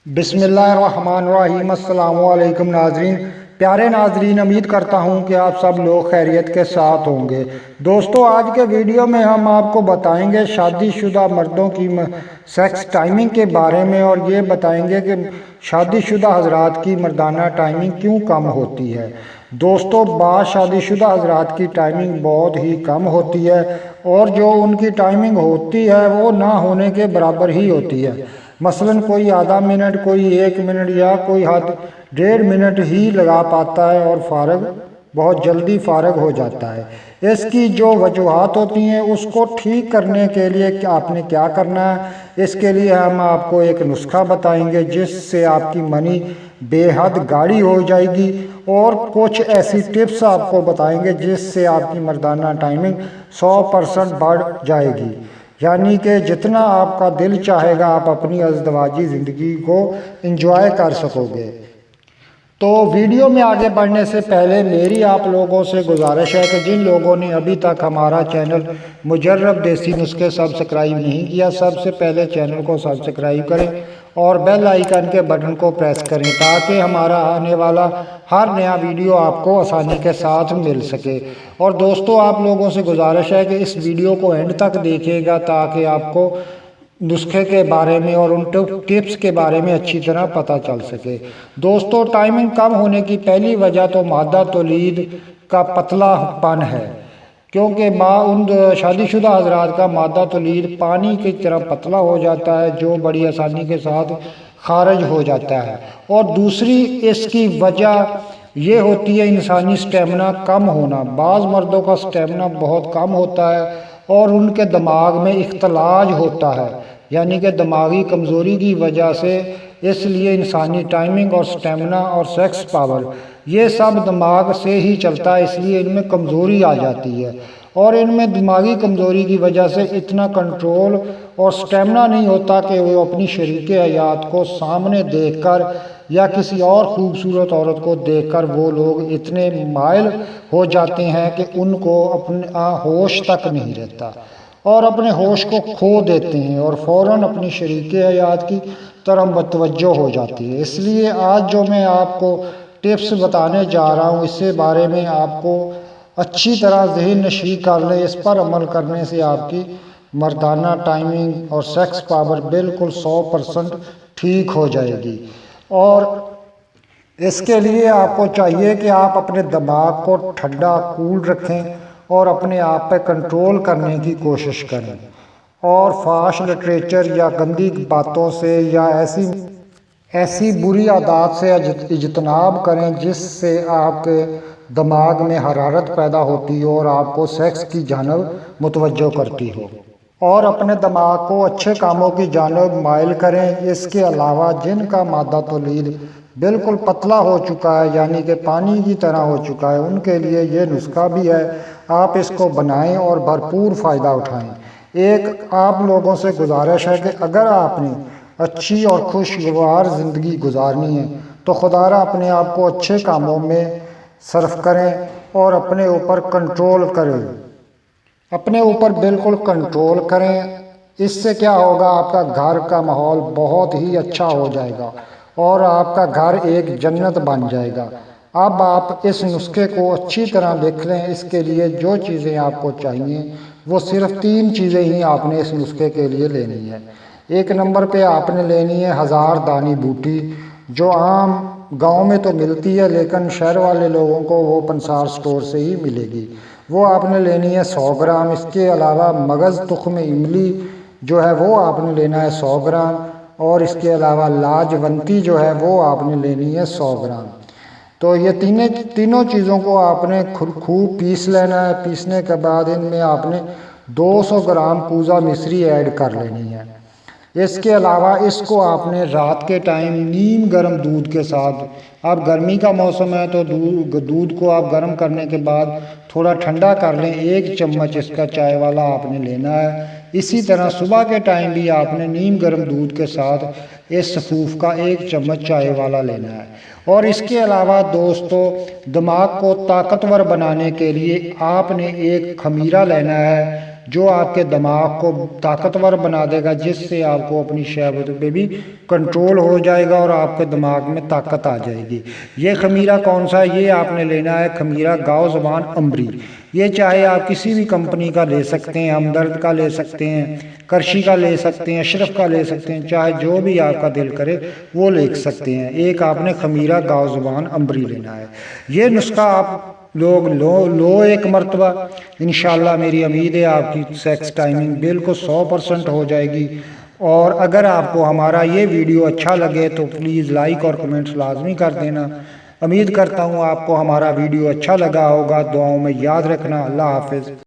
بسم اللہ الرحمن الرحیم۔ السلام علیکم ناظرین، پیارے ناظرین، امید کرتا ہوں کہ آپ سب لوگ خیریت کے ساتھ ہوں گے۔ دوستو، آج کے ویڈیو میں ہم آپ کو بتائیں گے شادی شدہ مردوں کی سیکس ٹائمنگ کے بارے میں، اور یہ بتائیں گے کہ شادی شدہ حضرات کی مردانہ ٹائمنگ کیوں کم ہوتی ہے۔ دوستو، بعض شادی شدہ حضرات کی ٹائمنگ بہت ہی کم ہوتی ہے، اور جو ان کی ٹائمنگ ہوتی ہے وہ نہ ہونے کے برابر ہی ہوتی ہے۔ مثلاً کوئی آدھا منٹ، کوئی 1 منٹ یا کوئی حد 1.5 منٹ ہی لگا پاتا ہے اور بہت جلدی فارغ ہو جاتا ہے۔ اس کی جو وجوہات ہوتی ہیں اس کو ٹھیک کرنے کے لیے آپ نے کیا کرنا ہے، اس کے لیے ہم آپ کو ایک نسخہ بتائیں گے جس سے آپ کی منی بے حد گاڑی ہو جائے گی، اور کچھ ایسی ٹپس آپ کو بتائیں گے جس سے آپ کی مردانہ ٹائمنگ 100% بڑھ جائے گی، یعنی کہ جتنا آپ کا دل چاہے گا آپ اپنی ازدواجی زندگی کو انجوائے کر سکو گے۔ تو ویڈیو میں آگے بڑھنے سے پہلے میری آپ لوگوں سے گزارش ہے کہ جن لوگوں نے ابھی تک ہمارا چینل مجرب دیسی نسخے سبسکرائب نہیں کیا، سب سے پہلے چینل کو سبسکرائب کریں اور بیل آئیکن کے بٹن کو پریس کریں تاکہ ہمارا آنے والا ہر نیا ویڈیو آپ کو آسانی کے ساتھ مل سکے۔ اور دوستو، آپ لوگوں سے گزارش ہے کہ اس ویڈیو کو اینڈ تک دیکھیے گا تاکہ آپ کو نسخے کے بارے میں اور ان ٹپس کے بارے میں اچھی طرح پتہ چل سکے۔ دوستو، ٹائمنگ کم ہونے کی پہلی وجہ تو مادہ تولید کا پتلا پن ہے، کیونکہ ان شادی شدہ حضرات کا مادہ تولید پانی کی طرح پتلا ہو جاتا ہے جو بڑی آسانی کے ساتھ خارج ہو جاتا ہے۔ اور دوسری اس کی وجہ یہ ہوتی ہے انسانی سٹیمنا کم ہونا۔ بعض مردوں کا سٹیمنا بہت کم ہوتا ہے اور ان کے دماغ میں اختلاج ہوتا ہے، یعنی کہ دماغی کمزوری کی وجہ سے۔ اس لیے انسانی ٹائمنگ اور سٹیمنا اور سیکس پاور یہ سب دماغ سے ہی چلتا ہے، اس لیے ان میں کمزوری آ جاتی ہے، اور ان میں دماغی کمزوری کی وجہ سے اتنا کنٹرول اور سٹیمنا نہیں ہوتا کہ وہ اپنی شریک حیات کو سامنے دیکھ کر یا کسی اور خوبصورت عورت کو دیکھ کر وہ لوگ اتنے مائل ہو جاتے ہیں کہ ان کو اپنا ہوش تک نہیں رہتا، اور اپنے ہوش کو کھو دیتے ہیں اور فوراً اپنی شریک حیات کی طرف متوجہ ہو جاتی ہے۔ اس لیے آج جو میں آپ کو ٹپس بتانے جا رہا ہوں، اس سے بارے میں آپ کو اچھی طرح ذہن نشین کر لیں۔ اس پر عمل کرنے سے آپ کی مردانہ ٹائمنگ اور سیکس پاور بالکل 100% ٹھیک ہو جائے گی۔ اور اس کے لیے آپ کو چاہیے کہ آپ اپنے دماغ کو ٹھنڈا کول رکھیں اور اپنے آپ پہ کنٹرول کرنے کی کوشش کریں، اور فحش لٹریچر یا گندی باتوں سے یا ایسی بری عادات سے اجتناب کریں جس سے آپ کے دماغ میں حرارت پیدا ہوتی ہو اور آپ کو سیکس کی جانب متوجہ کرتی ہو، اور اپنے دماغ کو اچھے کاموں کی جانب مائل کریں۔ اس کے علاوہ جن کا مادہ تولید بالکل پتلا ہو چکا ہے، یعنی کہ پانی کی طرح ہو چکا ہے، ان کے لیے یہ نسخہ بھی ہے، آپ اس کو بنائیں اور بھرپور فائدہ اٹھائیں۔ ایک آپ لوگوں سے گزارش ہے کہ اگر آپ نے اچھی اور خوشگوار زندگی گزارنی ہے تو خدا را اپنے آپ کو اچھے کاموں میں صرف کریں اور اپنے اوپر کنٹرول کریں، اپنے اوپر بالکل کنٹرول کریں۔ اس سے کیا ہوگا، آپ کا گھر کا ماحول بہت ہی اچھا ہو جائے گا اور آپ کا گھر ایک جنت بن جائے گا۔ اب آپ اس نسخے کو اچھی طرح دیکھ لیں۔ اس کے لیے جو چیزیں آپ کو چاہیے وہ صرف 3 چیزیں ہی آپ نے اس نسخے کے لیے لینی ہے۔ ایک نمبر پہ آپ نے لینی ہے 1000 دانی بوٹی، جو عام گاؤں میں تو ملتی ہے لیکن شہر والے لوگوں کو وہ پنسار سٹور سے ہی ملے گی۔ وہ آپ نے لینی ہے 100 گرام۔ اس کے علاوہ مغز تخم املی جو ہے وہ آپ نے لینا ہے 100 گرام، اور اس کے علاوہ لاجونتی جو ہے وہ آپ نے لینی ہے 100 گرام۔ تو یہ تینوں چیزوں کو آپ نے خوب پیس لینا ہے۔ پیسنے کے بعد ان میں آپ نے 200 گرام کوزہ مصری ایڈ کر لینی ہے۔ اس کے علاوہ اس کو آپ نے رات کے ٹائم نیم گرم دودھ کے ساتھ، اب گرمی کا موسم ہے تو دودھ کو آپ گرم کرنے کے بعد تھوڑا ٹھنڈا کر لیں، 1 چمچ اس کا چائے والا آپ نے لینا ہے۔ اسی طرح صبح کے ٹائم بھی آپ نے نیم گرم دودھ کے ساتھ اس سفوف کا 1 چمچ چائے والا لینا ہے۔ اور اس کے علاوہ دوستو، دماغ کو طاقتور بنانے کے لیے آپ نے ایک خمیرہ لینا ہے جو آپ کے دماغ کو طاقتور بنا دے گا، جس سے آپ کو اپنی شہوت پہ بھی کنٹرول ہو جائے گا اور آپ کے دماغ میں طاقت آ جائے گی۔ یہ خمیرہ کون سا ہے؟ یہ آپ نے لینا ہے خمیرہ گاؤ زبان امبری۔ یہ چاہے آپ کسی بھی کمپنی کا لے سکتے ہیں، ہمدرد کا لے سکتے ہیں، کرشی کا لے سکتے ہیں، اشرف کا لے سکتے ہیں، چاہے جو بھی آپ کا دل کرے وہ لے سکتے ہیں۔ ایک آپ نے خمیرہ گاؤ زبان امبری لینا ہے۔ یہ نسخہ آپ لوگ لو ایک مرتبہ، انشاءاللہ میری امید ہے آپ کی سیکس ٹائمنگ بالکل 100% ہو جائے گی۔ اور اگر آپ کو ہمارا یہ ویڈیو اچھا لگے تو پلیز لائک اور کمنٹس لازمی کر دینا۔ امید کرتا ہوں آپ کو ہمارا ویڈیو اچھا لگا ہوگا۔ دعاؤں میں یاد رکھنا۔ اللہ حافظ۔